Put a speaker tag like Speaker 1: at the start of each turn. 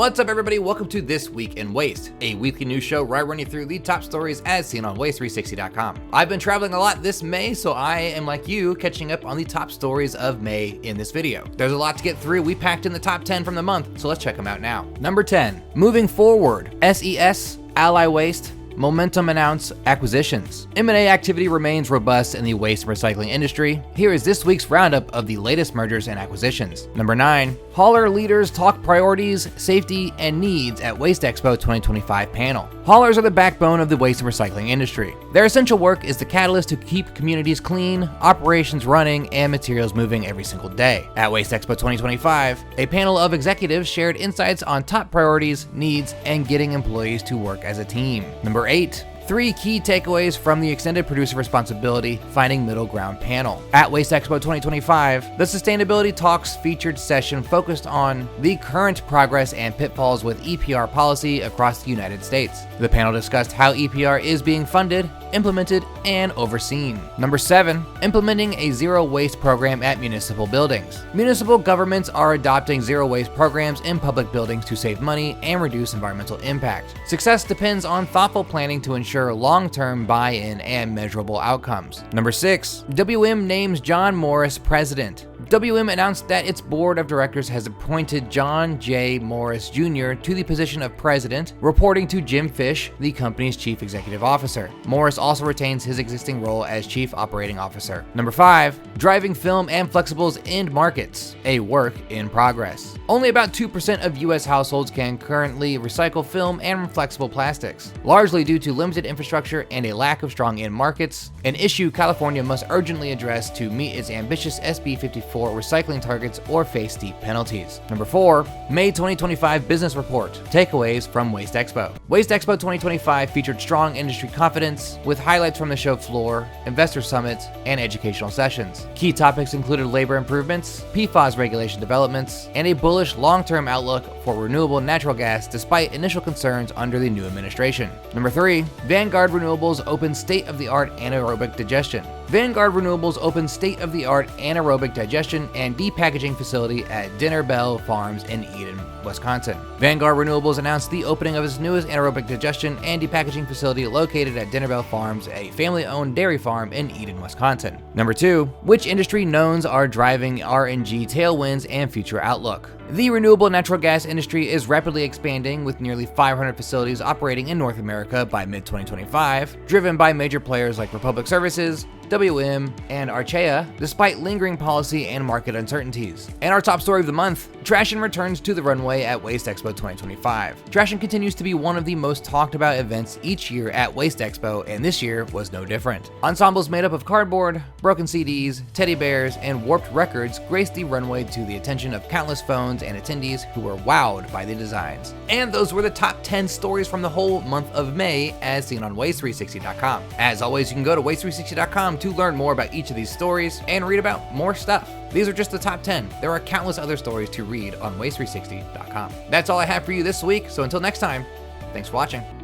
Speaker 1: What's up, everybody? Welcome to This Week in Waste, a weekly news show where I run you through the top stories as seen on WasteThreeSixty.com. I've been traveling a lot this May, so I am like you, catching up on the top stories of May in this video. There's a lot to get through. We packed in the top 10 from the month, so let's check them out now. Number 10, moving forward, SES, Ally Waste, Momentum announce acquisitions. M&A activity remains robust in the waste and recycling industry. Here is this week's roundup of the latest mergers and acquisitions. Number 9, hauler leaders talk priorities, safety, and needs at WasteExpo 2025 panel. Haulers are the backbone of the waste and recycling industry. Their essential work is the catalyst to keep communities clean, operations running, and materials moving every single day. At WasteExpo 2025, a panel of executives shared insights on top priorities, needs, and getting employees to work as a team. Number 8, 3 key takeaways from the Extended Producer Responsibility Finding Middle Ground panel. At WasteExpo 2025, the Sustainability Talks featured session focused on the current progress and pitfalls with EPR policy across the United States. The panel discussed how EPR is being funded, implemented, and overseen. Number 7, implementing a zero waste program at municipal buildings. Municipal governments are adopting zero waste programs in public buildings to save money and reduce environmental impact. Success depends on thoughtful planning to ensure long-term buy-in and measurable outcomes. Number 6, WM names John Morris president. WM announced that its board of directors has appointed John J. Morris Jr. to the position of president, reporting to Jim Fish, the company's chief executive officer. Morris also retains his existing role as chief operating officer. Number 5, driving film and flexibles end markets, a work in progress. Only about 2% of U.S. households can currently recycle film and flexible plastics, largely due to limited infrastructure and a lack of strong end markets, an issue California must urgently address to meet its ambitious SB 54 recycling targets or face steep penalties. Number 4, May 2025 Business Report, takeaways from WasteExpo. WasteExpo 2025 featured strong industry confidence, with highlights from the show floor, investor summits, and educational sessions. Key topics included labor improvements, PFAS regulation developments, and a bullish long-term outlook for renewable natural gas despite initial concerns under the new administration. Number 3, Vanguard Renewables opens state-of-the-art anaerobic digestion. Vanguard Renewables opens state-of-the-art anaerobic digestion and depackaging facility at Dinner Bell Farms in Eden, Wisconsin. Vanguard Renewables announced the opening of its newest anaerobic digestion and depackaging facility located at Dinner Bell Farms, a family-owned dairy farm in Eden, Wisconsin. Number 2, which industry knowns are driving RNG tailwinds and future outlook? The renewable natural gas industry is rapidly expanding, with nearly 500 facilities operating in North America by mid-2025, driven by major players like Republic Services, WM, and Archaea, despite lingering policy and market uncertainties. And our top story of the month, Trashin returns to the runway at WasteExpo 2025. Trashin continues to be one of the most talked about events each year at WasteExpo, and this year was no different. Ensembles made up of cardboard, broken CDs, teddy bears, and warped records graced the runway to the attention of countless phones and attendees who were wowed by the designs. And those were the top 10 stories from the whole month of May as seen on WasteThreeSixty.com. As always, you can go to WasteThreeSixty.com to learn more about each of these stories and read about more stuff. These are just the top 10. There are countless other stories to read on WasteThreeSixty.com. That's all I have for you this week, so until next time, thanks for watching.